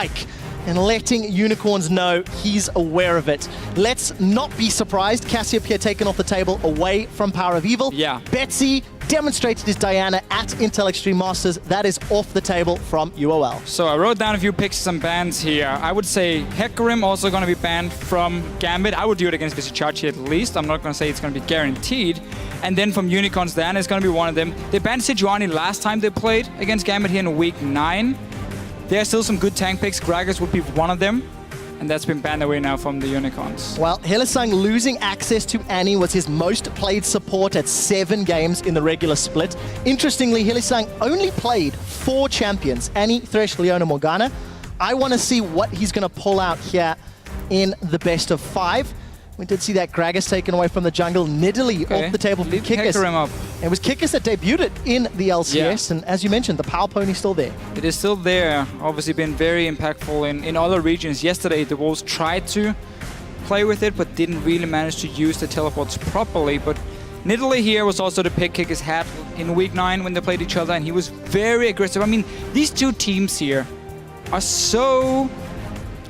like and letting Unicorns know he's aware of it. Let's not be surprised. Cassiopeia taken off the table away from Power of Evil. Yeah. Betsy demonstrated his Diana at Intel Extreme Masters. That is off the table from UOL. So I wrote down a few picks, some bans here. I would say Hecarim also going to be banned from Gambit. I would do it against Visichachi at least. I'm not going to say it's going to be guaranteed. And then from Unicorns, Diana is going to be one of them. They banned Sejuani last time they played against Gambit here in week 9. There are still some good tank picks. Gragas would be one of them. And that's been banned away now from the Unicorns. Well, Hylissang losing access to Annie was his most played support at 7 games in the regular split. Interestingly, Hylissang only played 4 champions, Annie, Thresh, Leona, Morgana. I want to see what he's going to pull out here in the best of 5. We did see that Gragas taken away from the jungle. Nidalee off the table for Kikis. It was Kikis that debuted in the LCS, and as you mentioned, the Power Pony's still there. It is still there. Obviously been very impactful in other regions. Yesterday, the Wolves tried to play with it, but didn't really manage to use the teleports properly. But Nidalee here was also the pick Kikis had in week 9 when they played each other, and he was very aggressive. I mean, these two teams here are so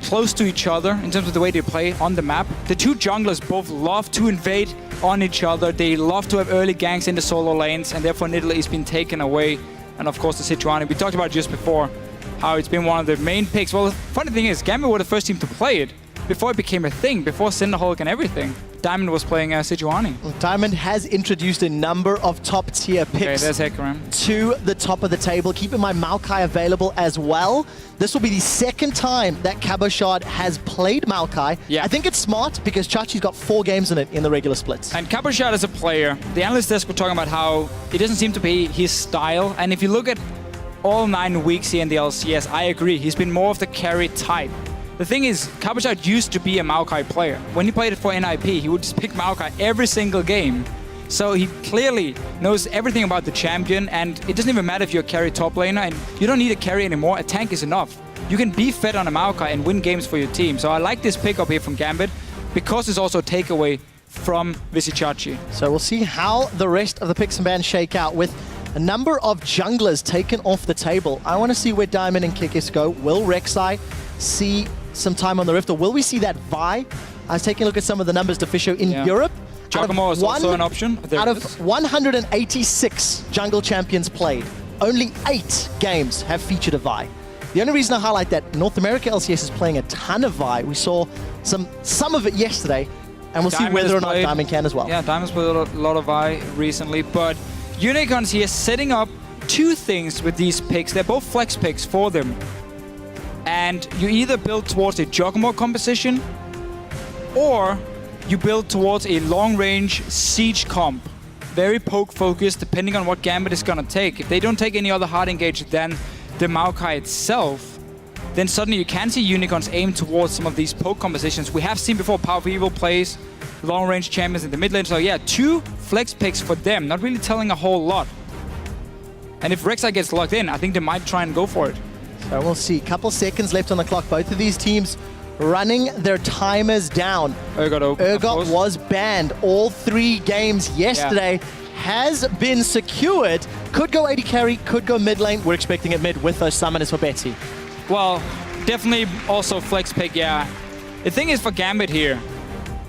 close to each other in terms of the way they play on the map. The two junglers both love to invade on each other. They love to have early ganks in the solo lanes, and therefore Nidalee has been taken away. And of course the Sejuani, we talked about it just before, how it's been one of the main picks. Well, the funny thing is, Gambit were the first team to play it before it became a thing, before Cinderhulk and everything. Diamond was playing Sejuani. Diamond has introduced a number of top-tier picks to the top of the table. Keep in mind Maokai available as well. This will be the second time that Cabochard has played Maokai. Yeah. I think it's smart because Chachi's got 4 games in it in the regular splits. And Cabochard as a player, the analyst desk were talking about how it doesn't seem to be his style. And if you look at all 9 weeks here in the LCS, I agree. He's been more of the carry type. The thing is, Cabochard used to be a Maokai player. When he played it for NIP, he would just pick Maokai every single game. So he clearly knows everything about the champion, and it doesn't even matter if you're a carry top laner, and you don't need a carry anymore. A tank is enough. You can be fed on a Maokai and win games for your team. So I like this pickup here from Gambit, because it's also a takeaway from Visichachi. So we'll see how the rest of the picks and bans shake out with a number of junglers taken off the table. I want to see where Diamond and Kikis go. Will Rek'Sai see some time on the Rift, or will we see that Vi? I was taking a look at some of the numbers to Fisher in Europe. Giacomo is also an option. Out of 186 jungle champions played, only 8 games have featured a Vi. The only reason I highlight that, North America LCS is playing a ton of Vi. We saw some of it yesterday, and we'll see whether or not Diamond can as well. Yeah, Diamond's played a lot of Vi recently, but Unicorns here setting up 2 things with these picks. They're both flex picks for them. And you either build towards a Giacomo composition, or you build towards a long-range siege comp. Very poke-focused, depending on what Gambit is going to take. If they don't take any other hard engage than the Maokai itself, then suddenly you can see Unicorns aim towards some of these poke compositions. We have seen before Power of Evil plays long-range champions in the mid lane. So yeah, 2 flex picks for them, not really telling a whole lot. And if Rek'Sai gets locked in, I think they might try and go for it. So we'll see. Couple seconds left on the clock. Both of these teams running their timers down. Urgot was banned all 3 games yesterday. Has been secured. Could go AD carry, could go mid lane. We're expecting it mid with those summoners for Betsy. Well, definitely also flex pick, yeah. The thing is for Gambit here,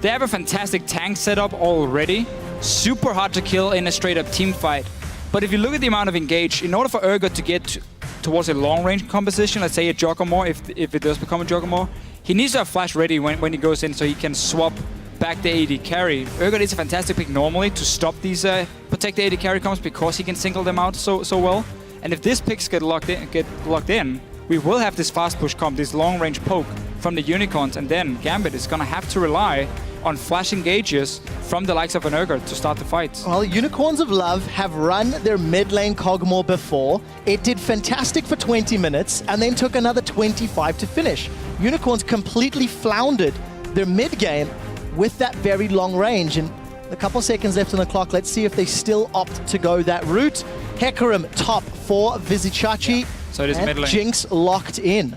they have a fantastic tank setup already. Super hard to kill in a straight up team fight. But if you look at the amount of engage, in order for Urgot to get towards a long-range composition, let's say a Giacomo, if it does become a Giacomo, he needs to have flash ready when he goes in so he can swap back the AD carry. Urgot is a fantastic pick normally to stop these protect the AD carry comps because he can single them out so well. And if this picks get locked in, we will have this fast push comp, this long-range poke from the Unicorns, and then Gambit is gonna have to rely on flash engages from the likes of an Urgot to start the fight. Well, Unicorns of Love have run their mid lane Kog'Maw before. It did fantastic for 20 minutes and then took another 25 to finish. Unicorns completely floundered their mid game with that very long range. And a couple seconds left on the clock. Let's see if they still opt to go that route. Hecarim top for Visichachi. So it is mid lane. Jinx locked in.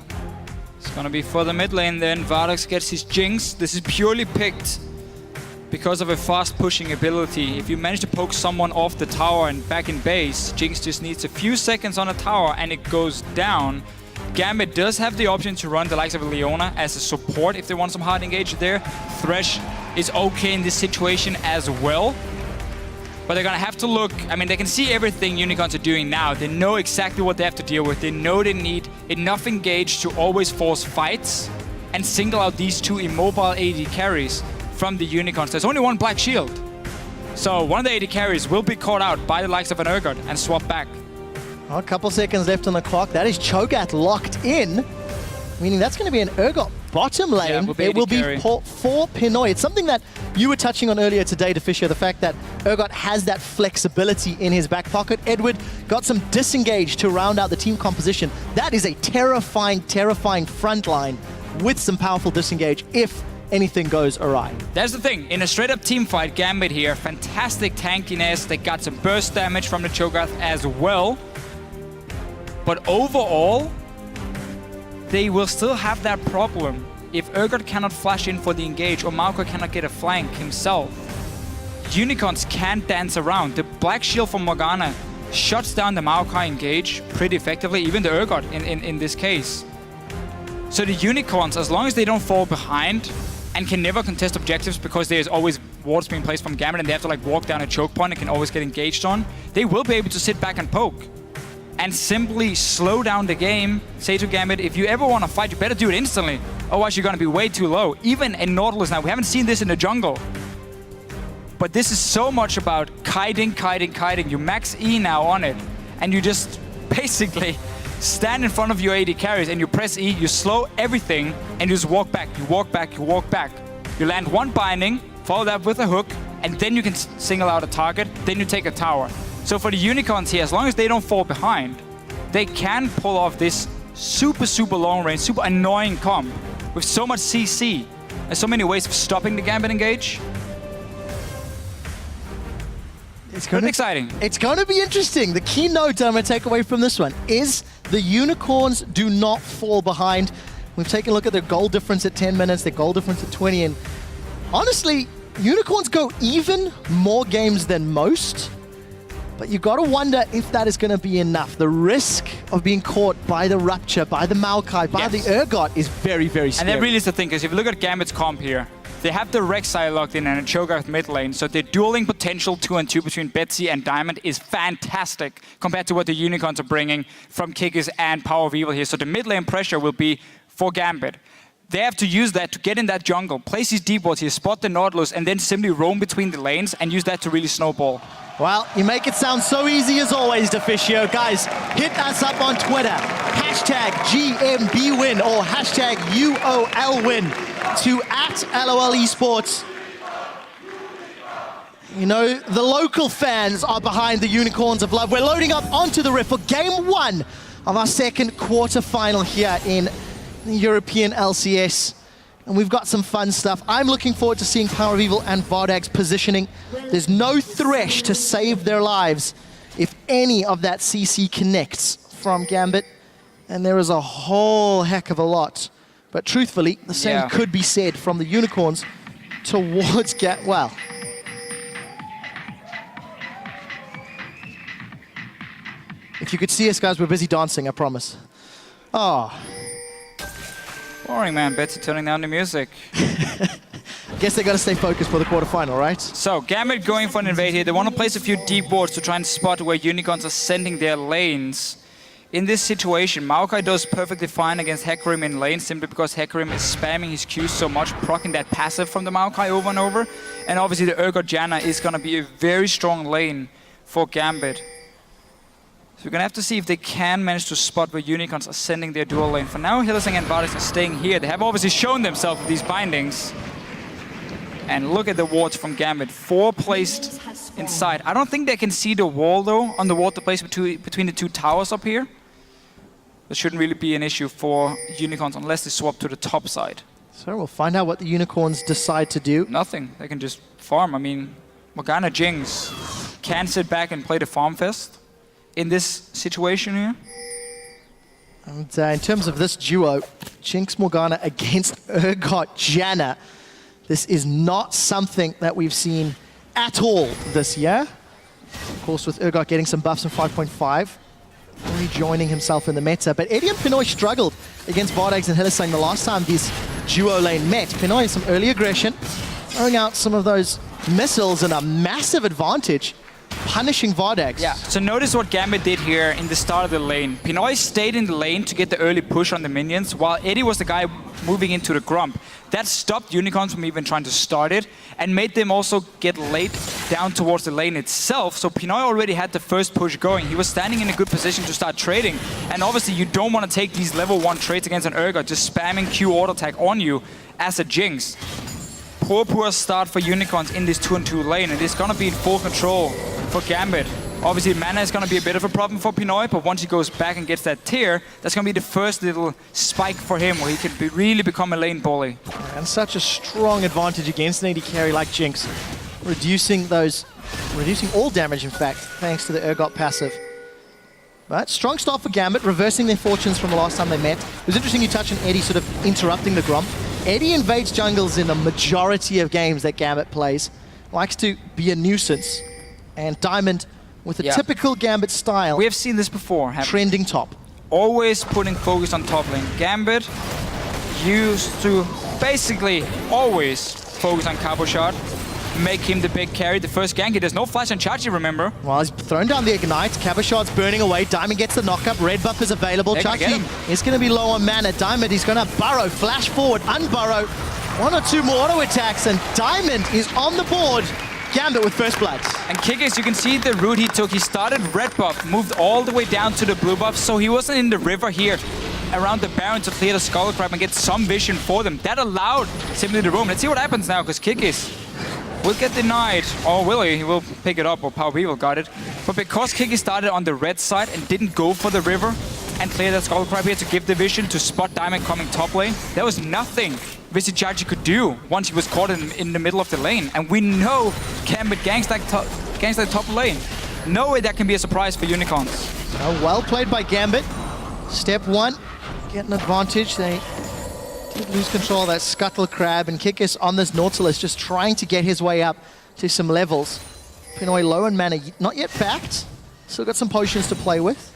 It's gonna be for the mid lane then. Vardax gets his Jinx. This is purely picked because of a fast pushing ability. If you manage to poke someone off the tower and back in base, Jinx just needs a few seconds on a tower and it goes down. Gambit does have the option to run the likes of Leona as a support if they want some hard engage there. Thresh is okay in this situation as well. But they're going to have to look, I mean, they can see everything Unicorns are doing now. They know exactly what they have to deal with. They know they need enough engage to always force fights and single out these two immobile AD carries from the Unicorns. There's only one Black Shield. So one of the AD carries will be caught out by the likes of an Urgot and swap back. A couple seconds left on the clock. That is Cho'Gath locked in, meaning that's going to be an Urgot bottom lane. Yeah, it will be for Pinoy. It's something that you were touching on earlier today, DeFisher, the fact that Urgot has that flexibility in his back pocket. Edward got some disengage to round out the team composition. That is a terrifying, terrifying front line with some powerful disengage if anything goes awry. That's the thing. In a straight-up team fight, Gambit here, fantastic tankiness. They got some burst damage from the Cho'Gath as well. But overall, they will still have that problem. If Urgot cannot flash in for the engage or Maokai cannot get a flank himself, Unicorns can't dance around. The Black Shield from Morgana shuts down the Maokai engage pretty effectively, even the Urgot in this case. So the Unicorns, as long as they don't fall behind and can never contest objectives because there's always wards being placed from Gambit and they have to like walk down a choke point and can always get engaged on, they will be able to sit back and poke and simply slow down the game. Say to Gambit, if you ever want to fight, you better do it instantly. Otherwise, you're going to be way too low. Even in Nautilus now, we haven't seen this in the jungle. But this is so much about kiting. You max E now on it, and you just basically stand in front of your AD carries and you press E, you slow everything, and you just walk back. You walk back. You land one binding, follow that with a hook, and then you can single out a target, then you take a tower. So for the Unicorns here, as long as they don't fall behind, they can pull off this super long range, super annoying comp with so much CC and so many ways of stopping the Gambit engage. It's going to be exciting. It's going to be interesting. The key note I'm going to take away from this one is the Unicorns do not fall behind. We've taken a look at their goal difference at 10 minutes, their goal difference at 20, and honestly, Unicorns go even more games than most. But you got to wonder if that is going to be enough. The risk of being caught by the Rupture, by the Maokai, by the Urgot is very, very scary. And that really is the thing, because if you look at Gambit's comp here, they have the Rek'Sai locked in and a Cho'Gath mid lane, so the dueling potential 2-on-2 between Betsy and Diamond is fantastic compared to what the Unicorns are bringing from Kikis and Power of Evil here. So the mid lane pressure will be for Gambit. They have to use that to get in that jungle, place these deep wards here, spot the Nautilus, and then simply roam between the lanes and use that to really snowball. Well, you make it sound so easy as always, DeFiscio. Guys, hit us up on Twitter. Hashtag GMB win or hashtag UOL win to @LOL Esports. You know, the local fans are behind the Unicorns of Love. We're loading up onto the Rift for game 1 of our second quarterfinal here in the European LCS. And we've got some fun stuff. I'm looking forward to seeing Power of Evil and Vardag's positioning. There's no Thresh to save their lives if any of that CC connects from Gambit. And there is a whole heck of a lot. But truthfully, the same could be said from the Unicorns towards well. If you could see us, guys, we're busy dancing, I promise. Oh. Boring, man. Betsy turning down the music. Guess they got to stay focused for the quarterfinal, right? So, Gambit going for an invade here. They want to place a few deep wards to try and spot where Unicorns are sending their lanes. In this situation, Maokai does perfectly fine against Hecarim in lane, simply because Hecarim is spamming his Qs so much, proccing that passive from the Maokai over and over. And obviously the Urgot Janna is going to be a very strong lane for Gambit. So we're going to have to see if they can manage to spot where Unicorns are sending their dual lane. For now, Hylissang and Vardex are staying here. They have obviously shown themselves with these bindings. And look at the wards from Gambit. 4 placed inside. I don't think they can see the wall, though, on the ward to place between the 2 towers up here. That shouldn't really be an issue for Unicorns unless they swap to the top side. So we'll find out what the Unicorns decide to do. Nothing. They can just farm. I mean, Morgana Jinx can sit back and play the farm fest in this situation here. And in terms of this duo, Jinx Morgana against Urgot Janna, this is not something that we've seen at all this year. Of course, with Urgot getting some buffs in 5.5. rejoining himself in the meta. But Eddie and Pinoy struggled against Vardags and Hylissang the last time this duo lane met. Pinoy some early aggression, throwing out some of those missiles and a massive advantage, punishing Vardags. Yeah, so notice what Gambit did here in the start of the lane. Pinoy stayed in the lane to get the early push on the minions, while Eddie was the guy moving into the Grump. That stopped Unicorns from even trying to start it, and made them also get late down towards the lane itself. So Pinoy already had the first push going. He was standing in a good position to start trading, and obviously you don't want to take these level 1 trades against an Urgot, just spamming Q auto attack on you as a Jinx. Poor start for Unicorns in this 2-on-2 lane, and it's gonna be in full control for Gambit. Obviously, mana is gonna be a bit of a problem for Pinoy, but once he goes back and gets that tier, that's gonna be the first little spike for him, where he can really become a lane bully. And such a strong advantage against an AD carry like Jinx, reducing all damage, in fact, thanks to the Urgot passive. But strong start for Gambit, reversing their fortunes from the last time they met. It was interesting you touched on Eddie sort of interrupting the Grump. Eddie invades jungles in the majority of games that Gambit plays, likes to be a nuisance. And Diamond, with a typical Gambit style, we have seen this before. Trending top. Always putting focus on top lane. Gambit used to basically always focus on Cabo Shot, make him the big carry. The first gank, there's no flash on Chachi, remember? Well, he's thrown down the Ignite. Cabashot's burning away. Diamond gets the knockup. Red buff is available. Chachi is going to be low on mana. Diamond, he's going to burrow, flash forward, unburrow. 1 or 2 more auto attacks, and Diamond is on the board. Gambit with first blood. And Kickers, you can see the route he took. He started red buff, moved all the way down to the blue buff, so he wasn't in the river here around the Baron to clear the Skull Crab and get some vision for them. That allowed simply the roam. Let's see what happens now, because Kickers will get denied, or will he? He will pick it up, or Power People got it. But because Kiki started on the red side and didn't go for the river and clear that Skull Crab here to give the vision to spot Diamond coming top lane, there was nothing Visichachi could do once he was caught in the middle of the lane. And we know Gambit ganks that top lane. No way that can be a surprise for Unicorns. So well played by Gambit. Step 1, get an advantage. They did lose control of that Scuttle Crab, and Kikis on this Nautilus just trying to get his way up to some levels. Pinoy low on mana, not yet backed. Still got some potions to play with.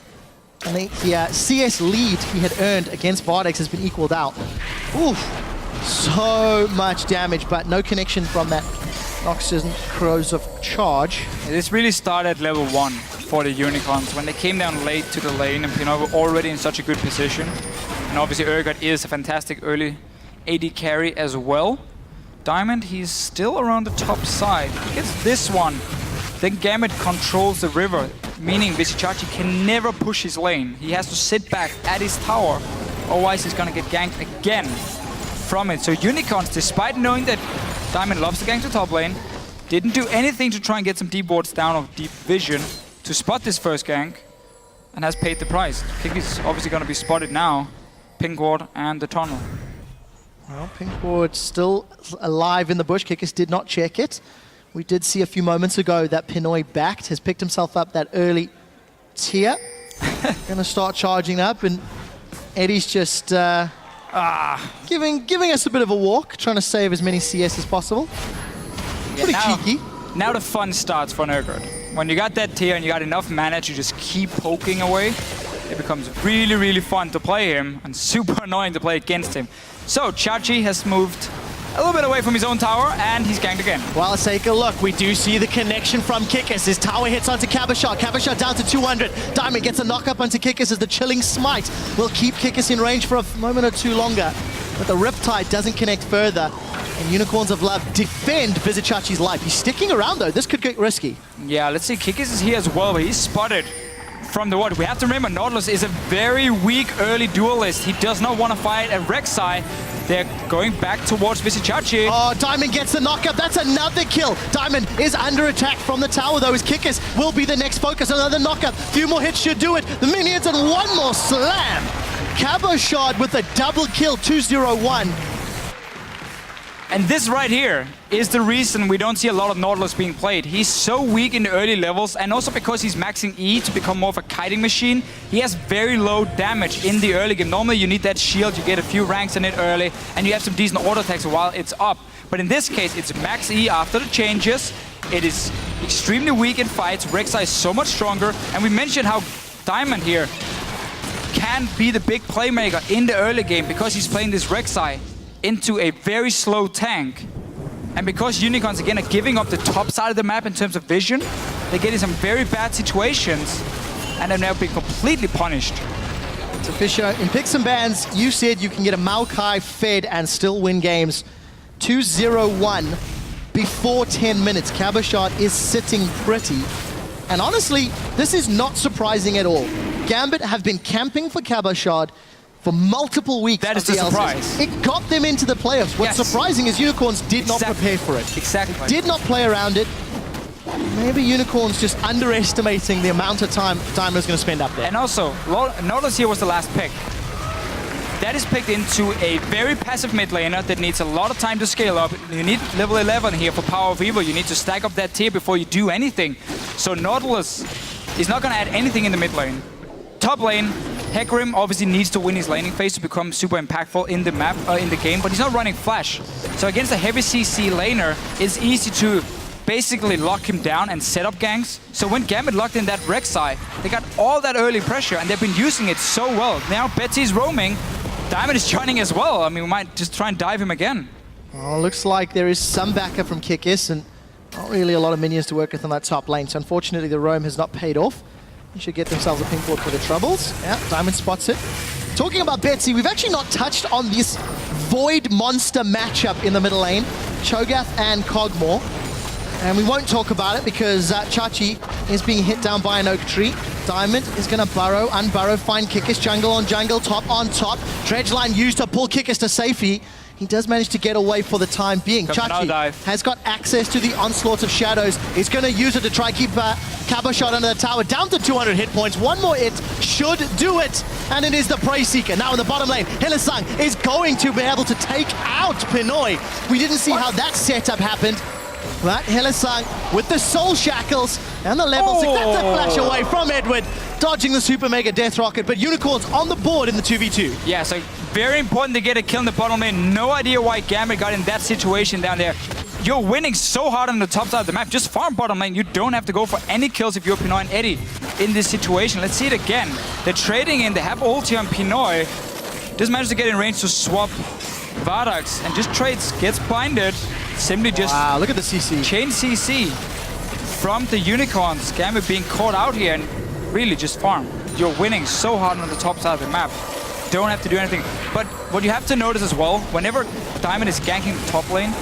And the CS lead he had earned against Vardags has been equaled out. Oof, so much damage, but no connection from that Oxygen Crows of Charge. This really started level 1 for the Unicorns when they came down late to the lane, and Pinoy were already in such a good position. And obviously Urgot is a fantastic early AD carry as well. Diamond, he's still around the top side. He gets this one. Then Gambit controls the river, meaning Visichachi can never push his lane. He has to sit back at his tower, otherwise he's gonna get ganked again from it. So Unicorns, despite knowing that Diamond loves to gank to top lane, didn't do anything to try and get some deep wards down or deep vision to spot this first gank, and has paid the price. Kiki's obviously gonna be spotted now. Pink ward and the tunnel. Well, Pink ward still alive in the bush. Kikis did not check it. We did see a few moments ago that Pinoy backed, has picked himself up that early tier. Gonna start charging up, and Eddie's just giving us a bit of a walk, trying to save as many CS as possible. Pretty cheeky. Now the fun starts for Urgot. When you got that tier and you got enough mana to just keep poking away, it becomes really, really fun to play him and super annoying to play against him. So Chachi has moved a little bit away from his own tower, and he's ganked again. Well, let's take a look. We do see the connection from Kikis. His tower hits onto Cabashot. Cabashot down to 200. Diamond gets a knock-up onto Kikis as the Chilling Smite will keep Kikis in range for a moment or two longer. But the Riptide doesn't connect further. And Unicorns of Love defend Visichachi's life. He's sticking around, though. This could get risky. Yeah, let's see. Kikis is here as well, but he's spotted from the ward. We have to remember, Nautilus is a very weak early duelist. He does not want to fight at Rek'Sai. They're going back towards Visichachi. Oh, Diamond gets the knockup. That's another kill. Diamond is under attack from the tower, though. His Kikis will be the next focus. Another knockup. A few more hits should do it. The minions and one more slam. Cabo Shard with a double kill, 2-0-1. And this right here is the reason we don't see a lot of Nautilus being played. He's so weak in the early levels, and also because he's maxing E to become more of a kiting machine, he has very low damage in the early game. Normally you need that shield, you get a few ranks in it early, and you have some decent auto attacks while it's up. But in this case, it's max E after the changes. It is extremely weak in fights. Rek'Sai is so much stronger, and we mentioned how Diamond here can be the big playmaker in the early game because he's playing this Rek'Sai into a very slow tank. And because Unicorns, again, are giving up the top side of the map in terms of vision, they're getting some very bad situations, and they're now being completely punished. So Fisher, in Picks and Bans, you said you can get a Maokai fed and still win games 2-0-1 before 10 minutes. Cabochard is sitting pretty. And honestly, this is not surprising at all. Gambit have been camping for Cabochard for multiple weeks. That is the surprise. It got them into the playoffs. What's surprising is Unicorns did not prepare for it. Exactly. Did not play around it. Maybe Unicorns just underestimating the amount of time Diamond is going to spend up there. And also, notice here was the last pick. That is picked into a very passive mid laner that needs a lot of time to scale up. You need level 11 here for Power of Evil. You need to stack up that tier before you do anything. So Nautilus is not going to add anything in the mid lane. Top lane, Hecarim obviously needs to win his laning phase to become super impactful in the map, in the game, but he's not running Flash. So against a heavy CC laner, it's easy to basically lock him down and set up ganks. So when Gambit locked in that Rek'Sai, they got all that early pressure and they've been using it so well. Now Betsy's roaming, Diamond is joining as well. I mean, we might just try and dive him again. Oh, looks like there is some backup from Kikis and not really a lot of minions to work with on that top lane. So unfortunately, the roam has not paid off. They should get themselves a pink ward for the troubles. Yeah, Diamond spots it. Talking about Betsy, we've actually not touched on this Void Monster matchup in the middle lane. Cho'Gath and Kog'Maw. And we won't talk about it because Chachi is being hit down by an oak tree. Diamond is going to burrow, unburrow, find Kikis, jungle on jungle, top on top. Dredge line used to pull Kikis to safety. He does manage to get away for the time being. Chachi has got access to the onslaught of shadows. He's going to use it to try keep Cabochard under the tower. Down to 200 hit points. One more hit should do it. And it is the Prey Seeker. Now in the bottom lane, Hylissang is going to be able to take out Pinoy. We didn't see how that setup happened. But Hylissang with the Soul Shackles and the level 6. That's a flash away from Edward, dodging the Super Mega Death Rocket. But Unicorns on the board in the 2v2. Yeah, so very important to get a kill in the bottom lane. No idea why Gambit got in that situation down there. You're winning so hard on the top side of the map. Just farm bottom lane. You don't have to go for any kills if you're Pinoy and Eddie in this situation. Let's see it again. They're trading in. They have ulti on Pinoy. Just managed to get in range to swap Vardax and just trades. Gets blinded. Simply just look at the CC. Chain CC from the Unicorns. Gambit being caught out here and really just farm. You're winning so hard on the top side of the map. Don't have to do anything. But what you have to notice as well, whenever Diamond is ganking the top lane,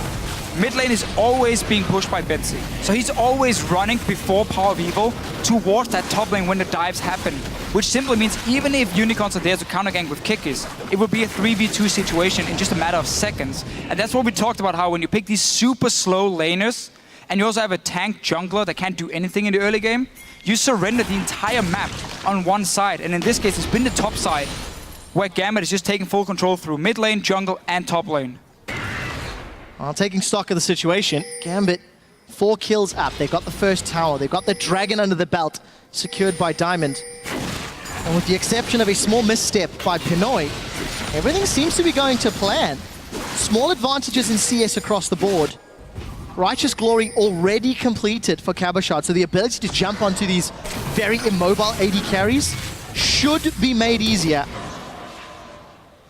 mid lane is always being pushed by Betsy. So he's always running before Power of Evil towards that top lane when the dives happen. Which simply means even if Unicorns are there to counter gank with Kikis, it would be a 3v2 situation in just a matter of seconds. And that's what we talked about, how when you pick these super slow laners, and you also have a tank jungler that can't do anything in the early game, you surrender the entire map on one side. And in this case, it's been the top side, where Gambit is just taking full control through mid lane, jungle, and top lane. Well, taking stock of the situation, Gambit 4 kills up. They've got the first tower. They've got the dragon under the belt, secured by Diamond. And with the exception of a small misstep by Pinoy, everything seems to be going to plan. Small advantages in CS across the board. Righteous Glory already completed for Cabochard, so the ability to jump onto these very immobile AD carries should be made easier.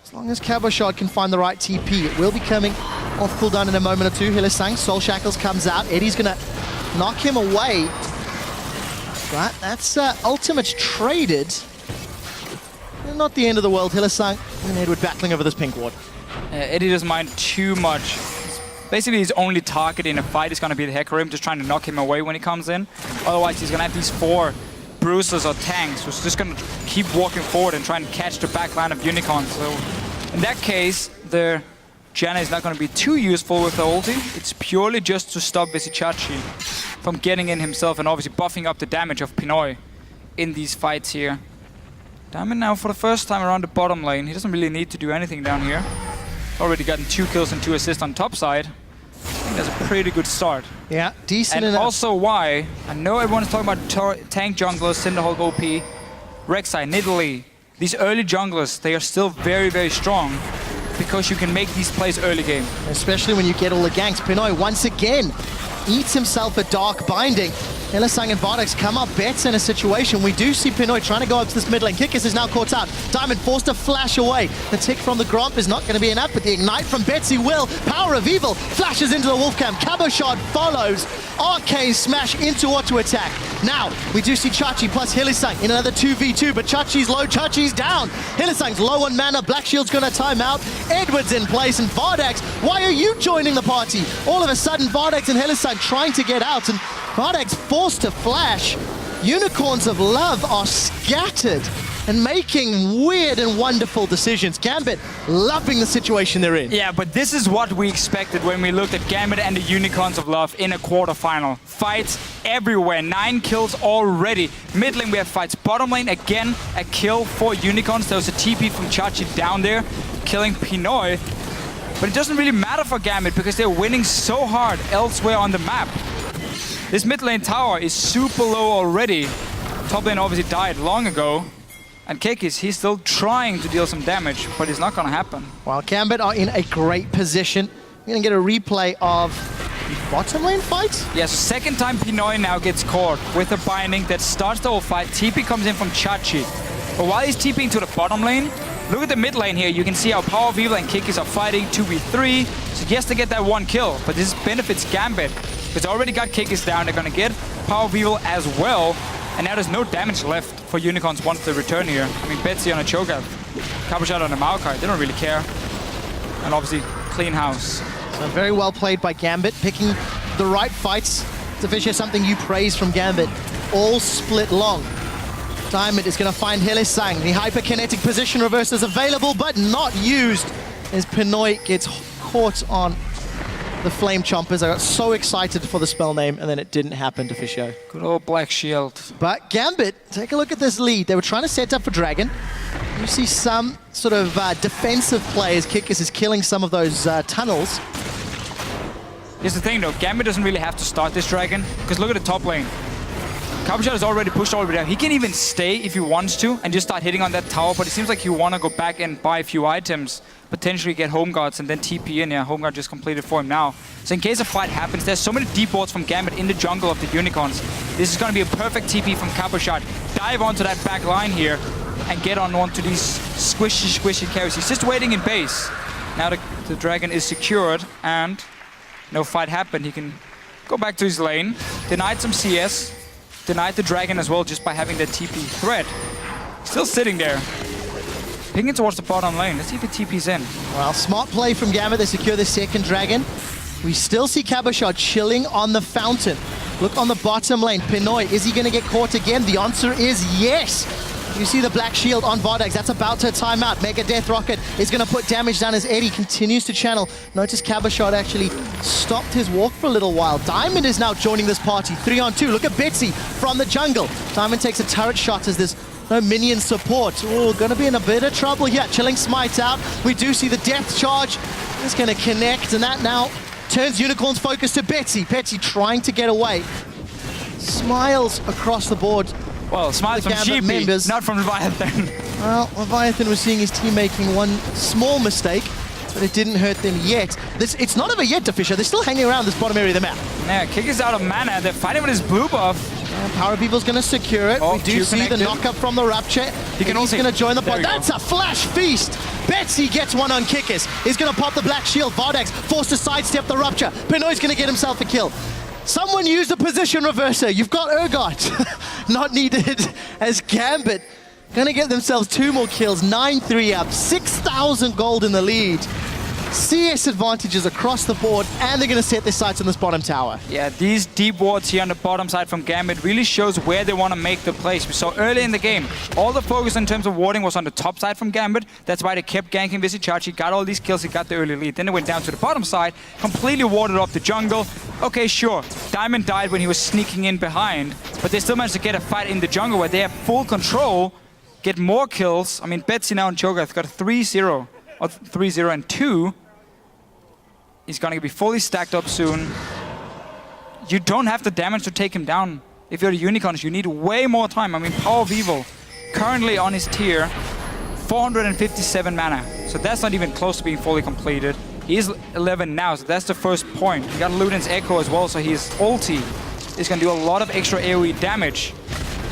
As long as Cabochard can find the right TP, it will be coming off cooldown in a moment or two. Hylissang, Soul Shackles comes out. Eddie's gonna knock him away. But that's ultimates traded. Not the end of the world. Hylissang and Edward battling over this pink ward. Eddie doesn't mind too much. Basically, his only target in a fight is going to be the Hecarim, just trying to knock him away when he comes in. Otherwise, he's going to have these 4 bruisers or tanks who's just going to keep walking forward and try and catch the back line of Unicorns. So in that case, the Janna is not going to be too useful with the ulti. It's purely just to stop Visichachi from getting in himself and obviously buffing up the damage of Pinoy in these fights here. Diamond now for the first time around the bottom lane. He doesn't really need to do anything down here. Already gotten 2 kills and 2 assists on top side. I think that's a pretty good start. Yeah, decent and enough. Also why, I know everyone's talking about tank junglers, Cinderhulk OP, Rek'Sai, Nidalee. These early junglers, they are still very, very strong because you can make these plays early game. Especially when you get all the ganks. Pinoy once again eats himself a dark binding. Hylissang and Vardex come up bets in a situation. We do see Pinoy trying to go up to this mid lane. Kikis is now caught out. Diamond forced to flash away. The tick from the Gromp is not going to be enough, but the Ignite from Betsy will. Power of Evil flashes into the Wolfcam. Cabochard follows. Arcane Smash into auto attack. Now, we do see Chachi plus Hylissang in another 2v2, but Chachi's low, Chachi's down. Hylissang's low on mana. Black Shield's going to time out. Edward's in place, and Vardex, why are you joining the party? All of a sudden, Vardex and Hylissang trying to get out, and Vardex forced to flash. Unicorns of Love are scattered and making weird and wonderful decisions. Gambit loving the situation they're in. Yeah, but this is what we expected when we looked at Gambit and the Unicorns of Love in a quarterfinal. Fights everywhere, 9 kills already. Mid lane we have fights. Bottom lane again, a kill for Unicorns. There was a TP from Chachi down there, killing Pinoy. But it doesn't really matter for Gambit because they're winning so hard elsewhere on the map. This mid lane tower is super low already. Top lane obviously died long ago. And Kekis, he's still trying to deal some damage, but it's not going to happen. Well, Gambit are in a great position. We're going to get a replay of the bottom lane fight. Yes, second time Pinoy now gets caught with a binding that starts the whole fight. TP comes in from Chachi. But while he's TPing to the bottom lane, look at the mid lane here. You can see how Power of Evil and Kekis are fighting 2v3. So yes, they get that one kill, but this benefits Gambit. Because they already got Kekis down. They're going to get Power of Evil as well. And now there's no damage left for Unicorns once they return here. I mean, Betsy on a Cho'Gath, Cabochard on a Maokai, they don't really care. And obviously, clean house. So very well played by Gambit, picking the right fights. Tafisha, something you praise from Gambit. All split long. Diamond is going to find Hylissang. The hyperkinetic position reverse is available, but not used as Pinoy gets caught on the Flame Chompers. I got so excited for the spell name, and then it didn't happen to Fisho. Good old Black Shield. But Gambit, take a look at this lead. They were trying to set up for Dragon. You see some sort of defensive play as Kikis is killing some of those tunnels. Here's the thing though, Gambit doesn't really have to start this Dragon, because look at the top lane. Cabochard is already pushed all the way down. He can even stay if he wants to and just start hitting on that tower, but it seems like he want to go back and buy a few items, potentially get Home Guards and then TP in. Yeah, Home Guard just completed for him now. So in case a fight happens, there's so many deep wards from Gambit in the jungle of the Unicorns. This is going to be a perfect TP from Cabochard. Dive onto that back line here and get onto these squishy carries. He's just waiting in base. Now the Dragon is secured and no fight happened. He can go back to his lane, denied some CS, denied the Dragon as well just by having that TP threat. Still sitting there. Pinging towards the bottom lane. Let's see if the TP's in. Well, smart play from Gambit. They secure the second Dragon. We still see Cabochard chilling on the fountain. Look on the bottom lane. Pinoy, is he going to get caught again? The answer is yes. You see the Black Shield on Vardex. That's about to time out. Mega Death Rocket is going to put damage down as Eddie continues to channel. Notice Cabochard actually stopped his walk for a little while. Diamond is now joining this party. 3-on-2. Look at Betsy from the jungle. Diamond takes a turret shot as there's no minion support. Oh, going to be in a bit of trouble here. Chilling Smite out. We do see the Death Charge. It's going to connect, and that now turns Unicorn's focus to Betsy. Betsy trying to get away. Smiles across the board. Well, smiles from Sheepy, not from Leviathan. Well, Leviathan was seeing his team making one small mistake, but it didn't hurt them yet. It's not over yet to Fisher. They're still hanging around this bottom area of the map. Yeah, Kick is out of mana. They're fighting with his blue buff. Power of Evil's going to secure it. We do see the knock-up from the Rapture. He's going to join the pod. That's a flash feast. Betsy gets one on Kikis. He's going to pop the Black Shield. Vardex forced to sidestep the Rupture. Pinoy's going to get himself a kill. Someone use the position reverser. You've got Urgot. Not needed as Gambit gonna get themselves 2 more kills. 9-3 up, 6,000 gold in the lead. CS advantages across the board, and they're gonna set their sights on this bottom tower. Yeah, these deep wards here on the bottom side from Gambit really shows where they want to make the plays. We saw early in the game, all the focus in terms of warding was on the top side from Gambit. That's why they kept ganking Visichachi, got all these kills, he got the early lead. Then they went down to the bottom side, completely warded off the jungle. Okay, sure, Diamond died when he was sneaking in behind, but they still managed to get a fight in the jungle where they have full control, get more kills. I mean, Betsy now and Cho'Gath got a 3-0, or 3-0 and 2. He's going to be fully stacked up soon. You don't have the damage to take him down. If you're the Unicorns, you need way more time. I mean, Power of Evil, currently on his tier, 457 mana. So that's not even close to being fully completed. He is 11 now, so that's the first point. He got Luden's Echo as well, so he's ulti. is going to do a lot of extra AoE damage.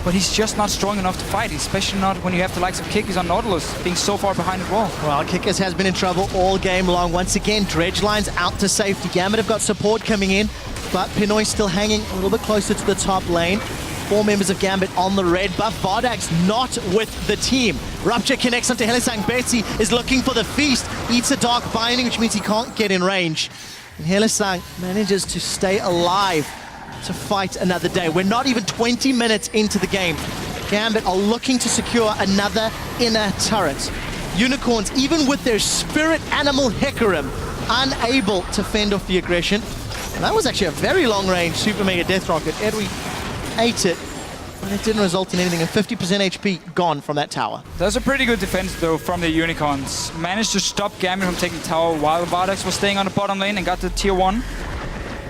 But he's just not strong enough to fight, especially not when you have the likes of Kikis on Nautilus being so far behind as well. Well, Kikis has been in trouble all game long. Once again, Dredgeline's out to safety. Gambit have got support coming in, but Pinoy's still hanging a little bit closer to the top lane. 4 members of Gambit on the red buff. Vardak's not with the team. Rupture connects onto Helisang. Betsy is looking for the feast. Eats a dark binding, which means he can't get in range. And Helisang manages to stay alive to fight another day. We're not even 20 minutes into the game. Gambit are looking to secure another inner turret. Unicorns, even with their spirit animal Hecarim, unable to fend off the aggression. And that was actually a very long-range Super Mega Death Rocket. Edwin ate it, but it didn't result in anything. And 50% HP gone from that tower. That's a pretty good defense, though, from the Unicorns. Managed to stop Gambit from taking tower while Vardax was staying on the bottom lane and got to tier 1.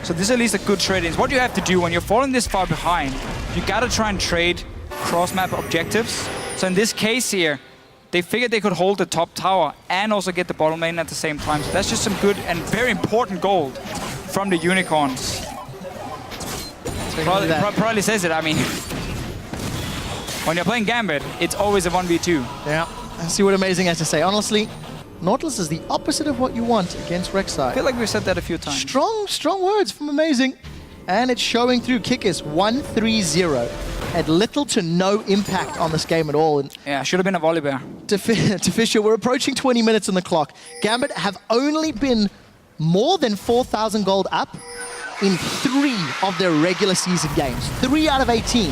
So this is at least a good trade-in. What you have to do when you're falling this far behind, you gotta try and trade cross-map objectives. So in this case here, they figured they could hold the top tower and also get the bottom lane at the same time. So that's just some good and very important gold from the Unicorns. Probably says it, I mean. When you're playing Gambit, it's always a 1v2. Yeah, I see what Amazing has to say. Honestly, Nautilus is the opposite of what you want against Rek'Sai. I feel like we've said that a few times. Strong words from Amazing. And it's showing through. Kikis 1-3-0. Had little to no impact on this game at all. And yeah, should have been a volley bear. To Fisher, we're approaching 20 minutes on the clock. Gambit have only been more than 4,000 gold up in 3 of their regular season games. 3 out of 18.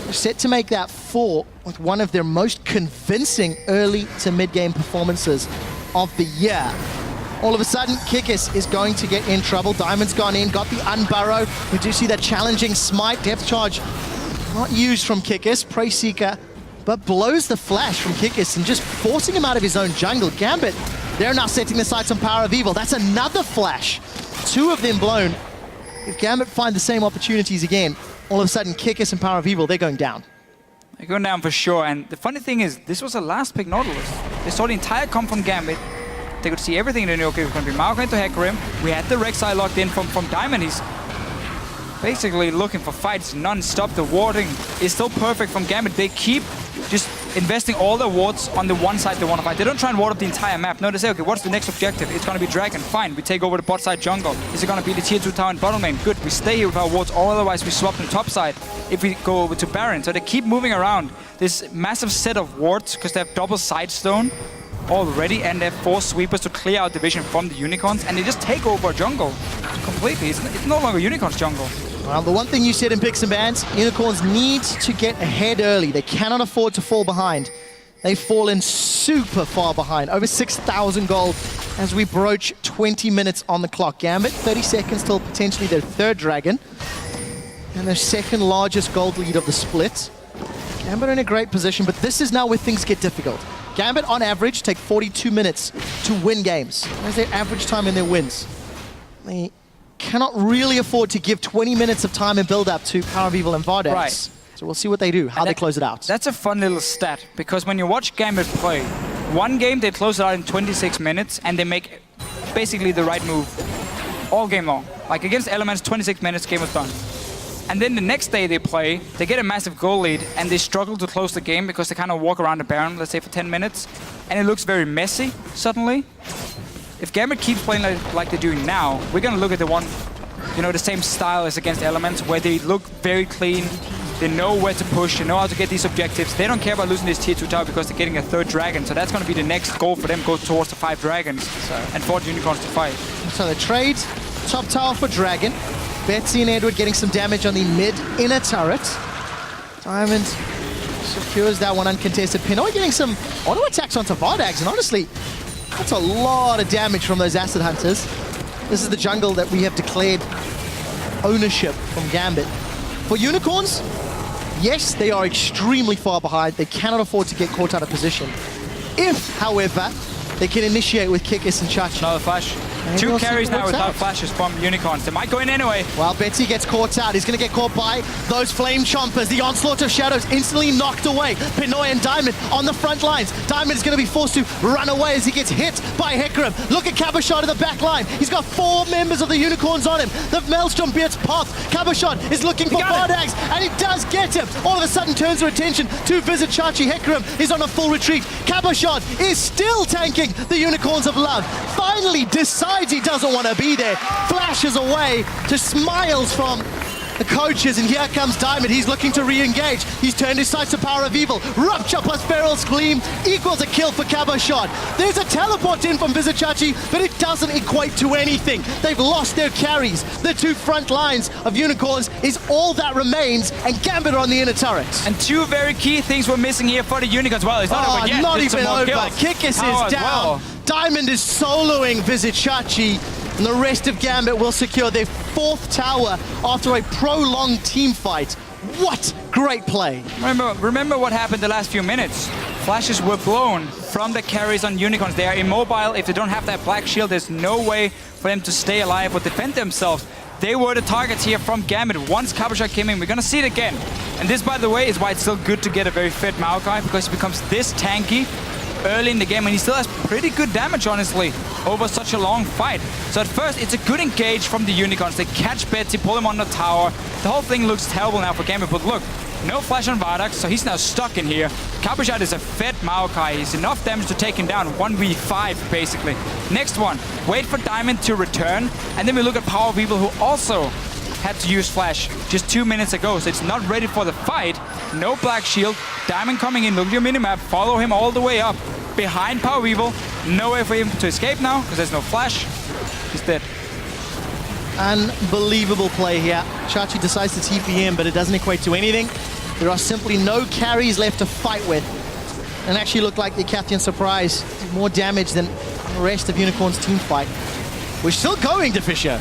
They're set to make that 4 with one of their most convincing early to mid-game performances of the year. All of a sudden, Kikis is going to get in trouble. Diamond's gone in, got the unburrow. We do see that challenging smite. Depth charge not used from Kikis. Prey Seeker, but blows the flash from Kikis and just forcing him out of his own jungle. Gambit, they're now setting their sights on Power of Evil. That's another flash. 2 of them blown. If Gambit find the same opportunities again, all of a sudden, Kikis and Power of Evil, they're going down. They're going down for sure, and the funny thing is, this was a last pick Nautilus. They saw the entire comp from Gambit. They could see everything in the okay, it was going to be Malcolm into Hecarim. We had the Rek'Sai locked in from Diamond. He's basically looking for fights non-stop. The warding is still perfect from Gambit. They keep just investing all their wards on the one side they want to fight. They don't try and ward up the entire map. No, they say, okay, what's the next objective? It's going to be Dragon. Fine, we take over the bot side jungle. Is it going to be the tier 2 tower and bottom lane? Good, we stay here with our wards, or otherwise we swap them top side if we go over to Baron. So they keep moving around this massive set of wards because they have double side stone already, and they have 4 sweepers to clear out the vision from the Unicorns, and they just take over jungle completely. It's no longer Unicorns jungle. Well, the one thing you said in Picks and Bans, Unicorns need to get ahead early. They cannot afford to fall behind. They've fallen super far behind, over 6,000 gold as we broach 20 minutes on the clock. Gambit, 30 seconds till potentially their 3rd dragon, and their 2nd largest gold lead of the split. Gambit are in a great position, but this is now where things get difficult. Gambit, on average, take 42 minutes to win games. That's their average time in their wins. They cannot really afford to give 20 minutes of time and build up to Power of Evil and Vardax. Right. So we'll see what they do, how they close it out. That's a fun little stat, because when you watch Gambit play, one game they close it out in 26 minutes and they make basically the right move all game long. Like against Elements, 26 minutes, game was done. And then the next day they play, they get a massive goal lead and they struggle to close the game because they kind of walk around the Baron, let's say for 10 minutes, and it looks very messy suddenly. If Gambit keeps playing like they're doing now, we're going to look at the one, you know, the same style as against Elements, where they look very clean, they know where to push, they know how to get these objectives. They don't care about losing this tier 2 tower because they're getting a 3rd dragon, so that's going to be the next goal for them, go towards the 5 dragons and 4 unicorns to fight. So the trade, top tower for dragon. Betsy and Edward getting some damage on the mid-inner turret. Diamond secures that one uncontested. Pinoy getting some auto attacks onto Vardax, and honestly, that's a lot of damage from those Acid Hunters. This is the jungle that we have declared ownership from Gambit. For Unicorns, yes, they are extremely far behind. They cannot afford to get caught out of position. If, however, they can initiate with Kikis and Chachi. Another flash. Two we'll see carries if it now works without out. flashes from Unicorns. They might go in anyway. Well, Betsy gets caught out. He's going to get caught by those Flame Chompers. The onslaught of Shadows instantly knocked away. Pinoy and Diamond on the front lines. Diamond is going to be forced to run away as he gets hit by Hecarim. Look at Cabochon in the back line. He's got 4 members of the Unicorns on him. The Maelstrom beats Path. Cabochon is looking for Bardags, and he does get him. All of a sudden turns their attention to Vizichachi. Hecarim is on a full retreat. Cabochon is still tanking the Unicorns of Love. Finally decides he doesn't want to be there. Flashes away to smiles from the coaches, and here comes Diamond. He's looking to re-engage. He's turned his sights to Power of Evil. Rupture plus Feral's Gleam equals a kill for Cabochon. There's a teleport in from Vizichachi, but it doesn't equate to anything. They've lost their carries. The 2 front lines of Unicorns is all that remains, and Gambit are on the inner turrets. And 2 very key things we're missing here for the Unicorns. Well, it's not over yet. Not Just even some more over. kills. Kikis is Tower as down. well. Diamond is soloing Vizichachi, and the rest of Gambit will secure their 4th tower after a prolonged team fight. What great play. Remember what happened the last few minutes. Flashes were blown from the carries on Unicorns. They are immobile. If they don't have that black shield, there's no way for them to stay alive or defend themselves. They were the targets here from Gambit. Once Cabochon came in, we're going to see it again. And this, by the way, is why it's still good to get a very fit Maokai, because he becomes this tanky early in the game, and he still has pretty good damage, honestly, over such a long fight. So at first, it's a good engage from the Unicorns. They catch Betsy, pull him on the tower. The whole thing looks terrible now for Gambit, but look, no flash on Vardax, so he's now stuck in here. Cabochon is a fed Maokai. He's enough damage to take him down. 1v5, basically. Next one, wait for Diamond to return, and then we look at Power of Evil, who also had to use flash just 2 minutes ago, so it's not ready for the fight. No black shield. Diamond coming in. Look at your minimap. Follow him all the way up. Behind Power of Evil. No way for him to escape now, because there's no flash. He's dead. Unbelievable play here. Chachi decides to TP in, but it doesn't equate to anything. There are simply no carries left to fight with. And actually looked like the Cathian Surprise did more damage than the rest of Unicorn's team fight. We're still going to Fisher.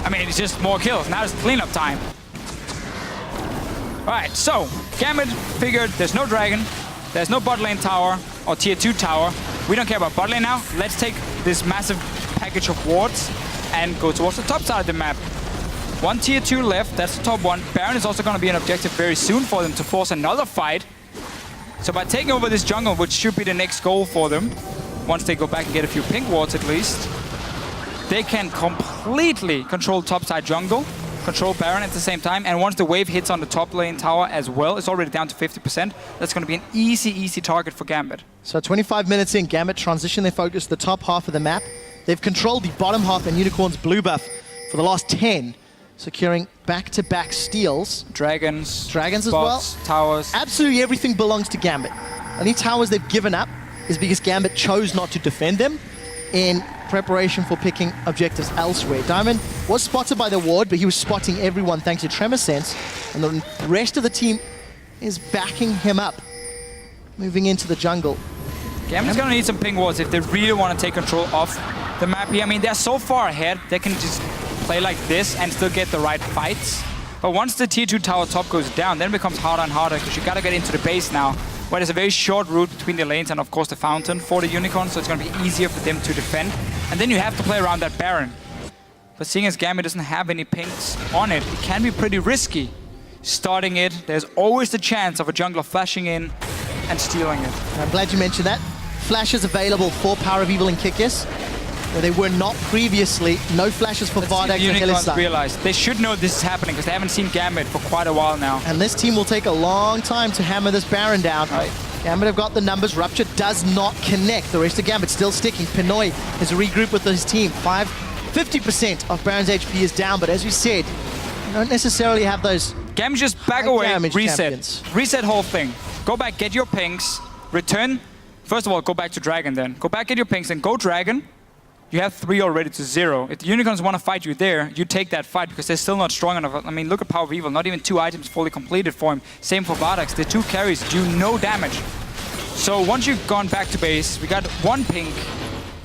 I mean, it's just more kills. Now it's cleanup time. Alright, so Gambit figured there's no dragon, there's no bot lane tower or tier 2 tower. We don't care about bot lane now. Let's take this massive package of wards and go towards the top side of the map. 1 tier 2 left, that's the top one. Baron is also going to be an objective very soon for them to force another fight. So by taking over this jungle, which should be the next goal for them, once they go back and get a few pink wards at least, they can completely control topside jungle, control Baron at the same time, and once the wave hits on the top lane tower as well, it's already down to 50%. That's going to be an easy target for Gambit. So 25 minutes in, Gambit transition their focus to the top half of the map. They've controlled the bottom half and Unicorn's blue buff for the last 10, securing back-to-back steals. Dragons as bots, well. Towers. Absolutely everything belongs to Gambit. Any towers they've given up is because Gambit chose not to defend them in preparation for picking objectives elsewhere. Diamond was spotted by the ward, but he was spotting everyone thanks to Tremor Sense, and the rest of the team is backing him up, moving into the jungle. Gambit's going to need some ping wards if they really want to take control of the map here. I mean, they're so far ahead, they can just play like this and still get the right fights. But once the tier 2 tower top goes down, then it becomes harder and harder, because you got to get into the base now, where there's a very short route between the lanes and of course the fountain for the Unicorn, so it's going to be easier for them to defend. And then you have to play around that Baron. But seeing as Gambit doesn't have any pinks on it, it can be pretty risky starting it. There's always the chance of a jungler flashing in and stealing it. I'm glad you mentioned that. Flash is available for Power of Evil and Kikis, where they were not previously. No flashes for Vardax and Unicorns Hillisang. realize they should know this is happening, because they haven't seen Gambit for quite a while now. And this team will take a long time to hammer this Baron down. Right. Gambit have got the numbers. Rupture does not connect. The rest of Gambit still sticking. Pinoy has regrouped with his team. 50% of Baron's HP is down, but as we said, you don't necessarily have those Gambit just back away, reset. champions. Reset whole thing. Go back, get your pings, return. First of all, go back to Dragon then. Go back, get your pings, and go Dragon. You have 3 already to 0. If the Unicorns want to fight you there, you take that fight, because they're still not strong enough. I mean, look at Power of Evil. Not even 2 items fully completed for him. Same for Vardax. The 2 carries do no damage. So once you've gone back to base, we got 1 pink.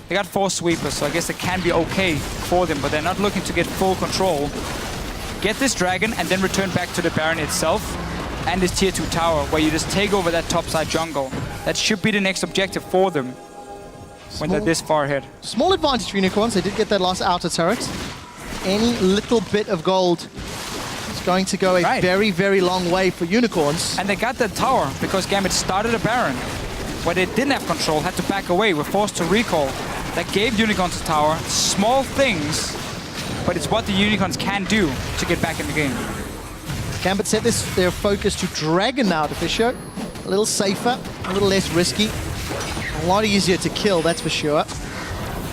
They got 4 sweepers, so I guess it can be okay for them, but they're not looking to get full control. Get this Dragon and then return back to the Baron itself and this tier 2 tower, where you just take over that topside jungle. That should be the next objective for them. when they're this far ahead. Small advantage for Unicorns. They did get that last outer turret. Any little bit of gold is going to go a very, very long way for Unicorns. And they got that tower because Gambit started a Baron where they didn't have control, had to back away, were forced to recall. That gave Unicorns a tower. Small things, but it's what the Unicorns can do to get back in the game. Gambit set their focus to Dragon now to Fisher. A little safer, a little less risky. A lot easier to kill, that's for sure.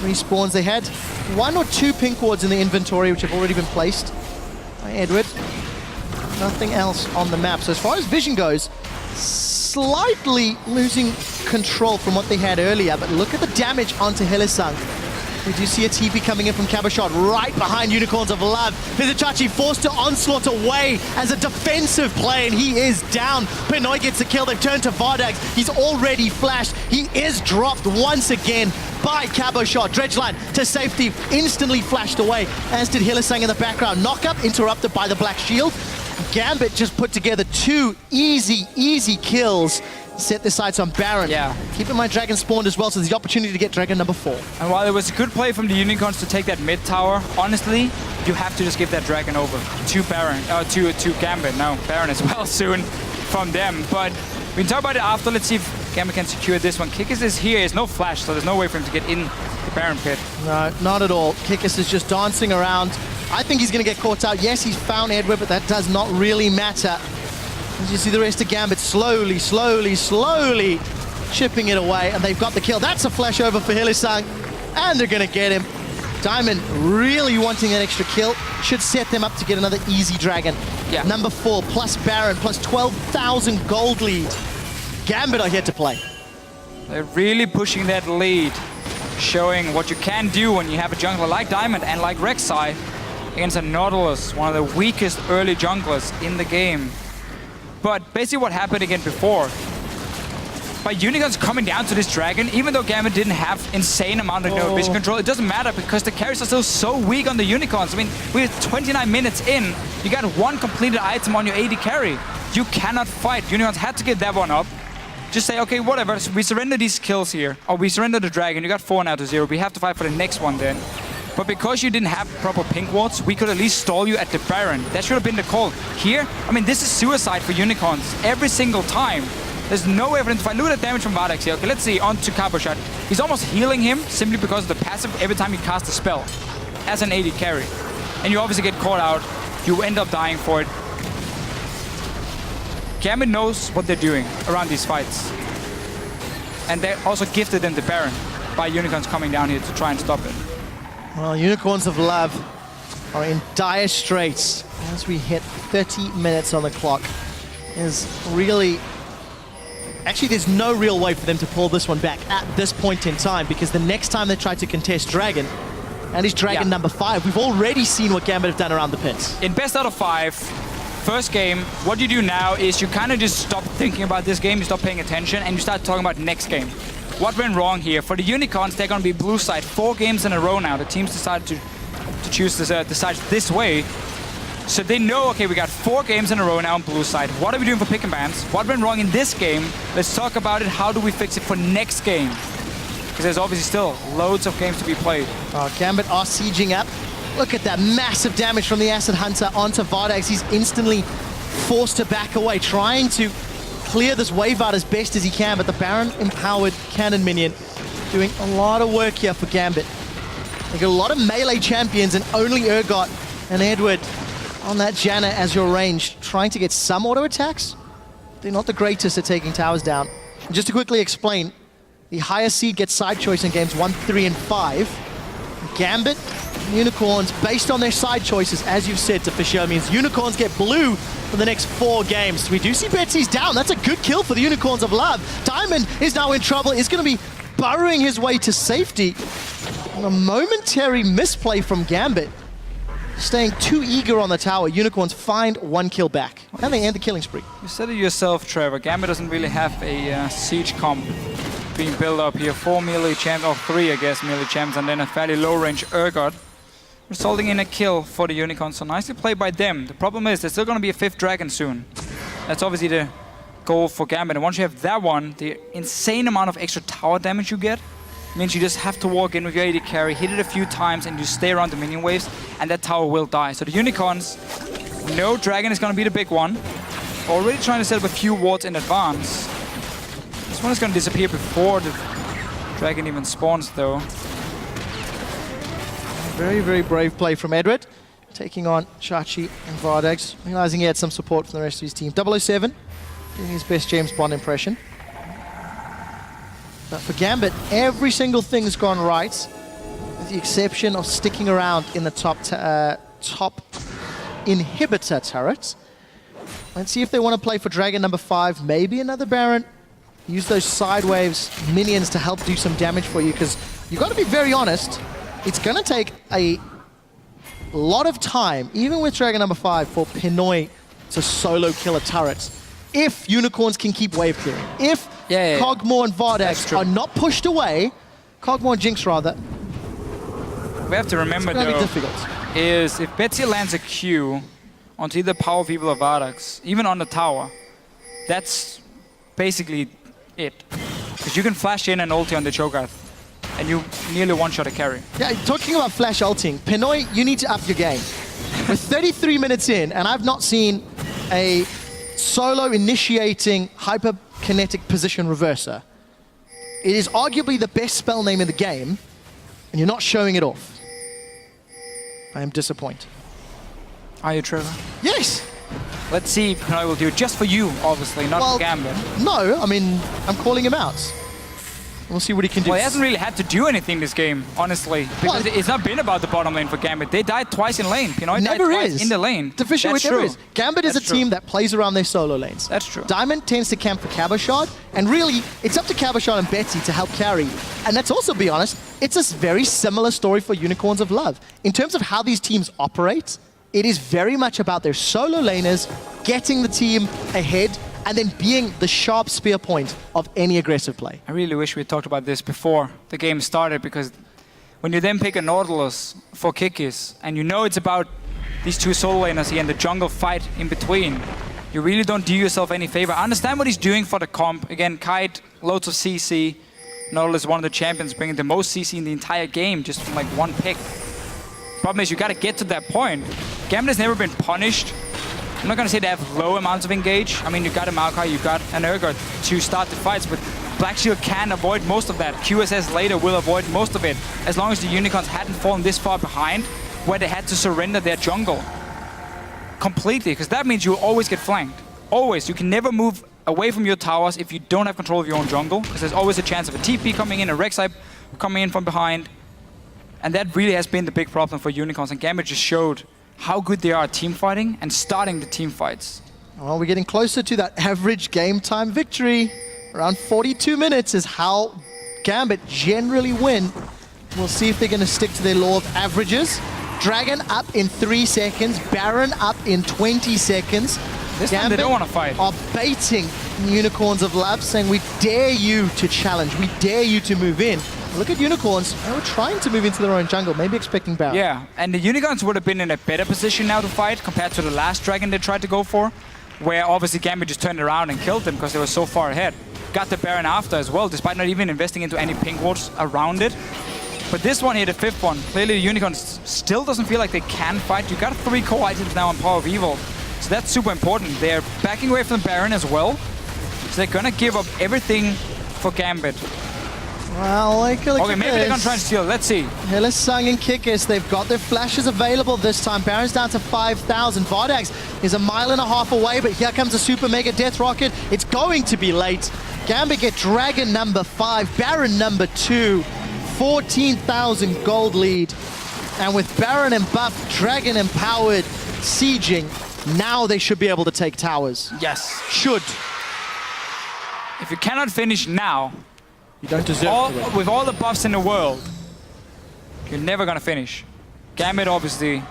Respawns, they had 1 or 2 pink wards in the inventory, which have already been placed by Edward. Nothing else on the map. So as far as vision goes, slightly losing control from what they had earlier, but look at the damage onto Hylissang. We do see a TP coming in from Caboshot right behind Unicorns of Love. Vizichachi forced to onslaught away as a defensive play, and he is down. Pinoy gets a kill. They've turned to Vardax. He's already flashed. He is dropped once again by Caboshot. Dredgeline to safety, instantly flashed away, as did Hylissang in the background. Knockup interrupted by the Black Shield. Gambit just put together 2 easy kills. Set their sights on Baron. Yeah. Keep in mind Dragon spawned as well, so there's the opportunity to get Dragon number 4. And while it was a good play from the Unicorns to take that mid tower, honestly, you have to just give that Dragon over to Baron, to Gambit. No, Baron as well soon from them. But we can talk about it after. Let's see if Gambit can secure this one. Kikis is here. There's no flash, so there's no way for him to get in the Baron pit. No, not at all. Kikis is just dancing around. I think he's going to get caught out. Yes, he's found Edward, but that does not really matter. As you see the rest of Gambit slowly chipping it away, and they've got the kill. That's a flash over for Hylissang, and they're going to get him. Diamond really wanting an extra kill. Should set them up to get another easy Dragon. Yeah. Number 4 plus Baron plus 12,000 gold lead. Gambit are here to play. They're really pushing that lead, showing what you can do when you have a jungler like Diamond and like Rek'Sai against a Nautilus, one of the weakest early junglers in the game. But basically what happened again before, by Unicorns coming down to this Dragon, even though Gambit didn't have insane amount of vision control, it doesn't matter because the carries are still so weak on the Unicorns. I mean, we're 29 minutes in, you got 1 completed item on your AD carry. You cannot fight. Unicorns had to get that one up. Just say, okay, whatever, we surrender these kills here, or we surrender the Dragon, you got 4 now to 0, we have to fight for the next one then. But because you didn't have proper pink wards, we could at least stall you at the Baron. That should have been the call. Here, I mean, this is suicide for Unicorns every single time. There's no evidence to find. Look at the damage from Vardax here. Okay, let's see, on to Caboshot. He's almost healing him simply because of the passive every time you cast a spell as an AD carry. And you obviously get caught out. You end up dying for it. Gambit knows what they're doing around these fights. And they also gifted them the Baron by Unicorns coming down here to try and stop it. Well, Unicorns of Love are in dire straits as we hit 30 minutes on the clock. There's really... Actually, there's no real way for them to pull this one back at this point in time, because the next time they try to contest Dragon, and it's Dragon number 5, we've already seen what Gambit have done around the pits. In best out of 5, first game, what you do now is you kind of just stop thinking about this game, you stop paying attention, and you start talking about next game. What went wrong here? For the Unicorns, they're going to be blue side 4 games in a row now. The teams decided to choose this, decide this way. So they know, okay, we got 4 games in a row now on blue side. What are we doing for pick and bans? What went wrong in this game? Let's talk about it. How do we fix it for next game? Because there's obviously still loads of games to be played. Gambit are sieging up. Look at that massive damage from the Acid Hunter onto Vardax. He's instantly forced to back away, trying to clear this wave out as best as he can, but the Baron-empowered cannon minion doing a lot of work here for Gambit. They got a lot of melee champions, and only Urgot and Edward on that Janna as your range, trying to get some auto attacks. They're not the greatest at taking towers down. And just to quickly explain, the higher seed gets side choice in games 1, 3, and 5. Gambit, Unicorns, based on their side choices, as you've said to Fisher, means Unicorns get blue for the next 4 games. We do see Betsy's down. That's a good kill for the Unicorns of Love. Diamond is now in trouble. He's going to be burrowing his way to safety. And a momentary misplay from Gambit. Staying too eager on the tower, Unicorns find 1 kill back. And they end the killing spree. You said it yourself, Trevor. Gambit doesn't really have a siege comp being built up here. 4 melee champs, or 3, I guess, melee champs, and then a fairly low-range Urgot, resulting in a kill for the Unicorns. So nicely played by them. The problem is there's still going to be a 5th Dragon soon. That's obviously the goal for Gambit. And once you have that one, the insane amount of extra tower damage you get means you just have to walk in with your AD carry, hit it a few times, and you stay around the minion waves, and that tower will die. So the Unicorns, no Dragon is going to be the big one. Already trying to set up a few wards in advance. This one is going to disappear before the Dragon even spawns, though. Very, very brave play from Edward, taking on Chachi and Vardags, realizing he had some support from the rest of his team. 007 doing his best James Bond impression. But for Gambit, every single thing's gone right, with the exception of sticking around in the top inhibitor turret. Let's see if they want to play for Dragon number 5, maybe another Baron. Use those side waves, minions to help do some damage for you, because you got to be very honest, it's going to take a lot of time, even with Dragon number 5, for Pinoy to solo kill a turret. If Unicorns can keep wave clearing. If Kog'Maw and Vardags are not pushed away, Kog'Maw and Jinx rather, we have to remember though, is if Betsy lands a Q onto either Power of Evil or Vardags, even on the tower, that's basically it. Because you can flash in and ulti on the Cho'Gath, and you nearly one-shot a carry. Yeah, talking about flash ulting, Pinoy, you need to up your game. We're 33 minutes in, and I've not seen a solo initiating hyperkinetic position reverser. It is arguably the best spell name in the game, and you're not showing it off. I am disappointed. Are you, Trevor? Yes! Let's see if Pinoy will do it just for you, obviously, not for Gambit. No, I mean, I'm calling him out. We'll see what he can do. Well, he hasn't really had to do anything this game, honestly. Because it's not been about the bottom lane for Gambit. They died twice in lane. Pinoy died twice in the lane. Never is. Gambit is a team that plays around their solo lanes. That's true. Diamond tends to camp for Cabochard, and really, it's up to Cabochard and Betsy to help carry. And let's also be honest, it's a very similar story for Unicorns of Love. In terms of how these teams operate, it is very much about their solo laners getting the team ahead and then being the sharp spear point of any aggressive play. I really wish we had talked about this before the game started, because when you then pick a Nautilus for Kikis, and you know it's about these two solo laners here and the jungle fight in between, you really don't do yourself any favor. I understand what he's doing for the comp. Again, Kite, loads of CC. Nautilus is one of the champions, bringing the most CC in the entire game just from like one pick. Problem is, you gotta get to that point. Gambit has never been punished. I'm not going to say they have low amounts of engage. I mean, you got a Maokai, you got an Urgot to start the fights, but Black Shield can avoid most of that. QSS later will avoid most of it, as long as the Unicorns hadn't fallen this far behind, where they had to surrender their jungle completely, because that means you always get flanked. Always. You can never move away from your towers if you don't have control of your own jungle, because there's always a chance of a TP coming in, a Rek'Sai coming in from behind. And that really has been the big problem for Unicorns, and Gambit just showed how good they are at team fighting and starting the team fights. Well, we're getting closer to that average game time victory. Around 42 minutes is how Gambit generally win. We'll see if they're going to stick to their law of averages. Dragon up in 3 seconds, Baron up in 20 seconds. This time they don't want to fight. Are baiting Unicorns of Love, saying we dare you to challenge, we dare you to move in. Look at Unicorns, they were trying to move into their own jungle, maybe expecting Baron. Yeah, and the Unicorns would have been in a better position now to fight compared to the last Dragon they tried to go for, where obviously Gambit just turned around and killed them because they were so far ahead. Got the Baron after as well, despite not even investing into any pink wards around it. But this one here, the 5th one, clearly the Unicorns still doesn't feel like they can fight. You got 3 core items now on Power of Evil, so that's super important. They're backing away from the Baron as well, so they're gonna give up everything for Gambit. Well, like, look okay, maybe they're gonna try and steal. Let's see. Hylissang and Kikis, they've got their flashes available this time. Baron's down to 5,000. Vardags is 1.5 miles away, but here comes a super mega death rocket. It's going to be late. Gambit get Dragon number 5, Baron number 2, 14,000 gold lead. And with Baron and buff, Dragon empowered, sieging, now they should be able to take towers. Yes. Should. If you cannot finish now, you don't deserve to. With all the buffs in the world, you're never gonna finish. Gambit obviously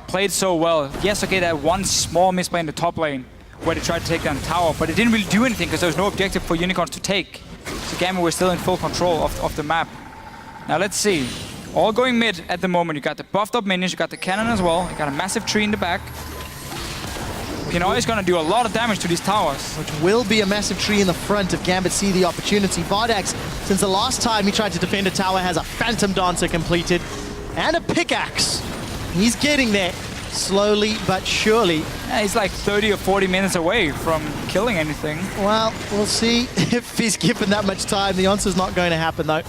played so well. Yes, okay, that one small misplay in the top lane where they tried to take down the tower, but it didn't really do anything because there was no objective for Unicorns to take. So Gambit was still in full control of the map. Now let's see. All going mid at the moment. You got the buffed up minions, you got the cannon as well, you got a massive tree in the back. Pinoy is going to do a lot of damage to these towers. Which will be a massive tree in the front if Gambit see the opportunity. Bardax, since the last time he tried to defend a tower, has a Phantom Dancer completed and a pickaxe. He's getting there slowly but surely. Yeah, he's like 30 or 40 minutes away from killing anything. Well, we'll see if he's given that much time. The answer's not going to happen though.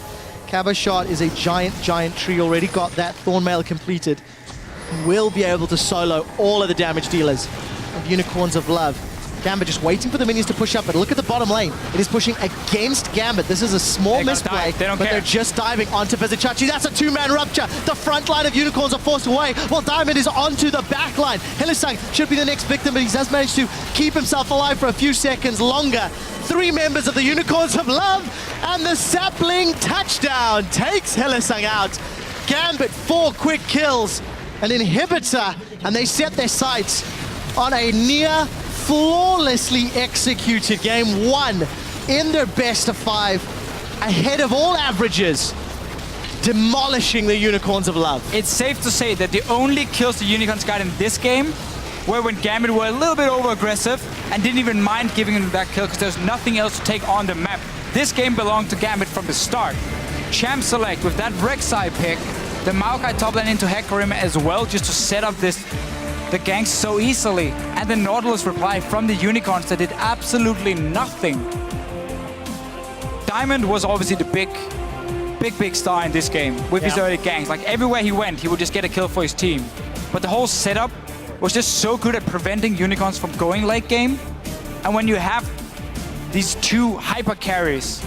Cabo Shot is a giant tree, already got that Thornmail completed. Will be able to solo all of the damage dealers of Unicorns of Love. Gambit just waiting for the minions to push up, but look at the bottom lane. It is pushing against Gambit. This is a small misplay, but they're just diving onto Vizichachi. That's a two-man rupture. The front line of Unicorns are forced away, while Diamond is onto the back line. Hylissang should be the next victim, but he does manage to keep himself alive for a few seconds longer. 3 members of the Unicorns of Love, and the Sapling touchdown takes Hylissang out. Gambit 4 quick kills, an inhibitor, and they set their sights on a near flawlessly executed game 1 in their best of 5, ahead of all averages, demolishing the Unicorns of Love. It's safe to say that the only kills the Unicorns got in this game were when Gambit were a little bit over-aggressive and didn't even mind giving them that kill because there's nothing else to take on the map. This game belonged to Gambit from the start. Champ Select with that Rek'Sai pick, the Maokai top lane into Hecarim as well, just to set up the ganks so easily. And the Nautilus reply from the Unicorns that did absolutely nothing. Diamond was obviously the big star in this game with his early ganks. Like everywhere he went, he would just get a kill for his team. But the whole setup was just so good at preventing Unicorns from going late game. And when you have these 2 hyper carries,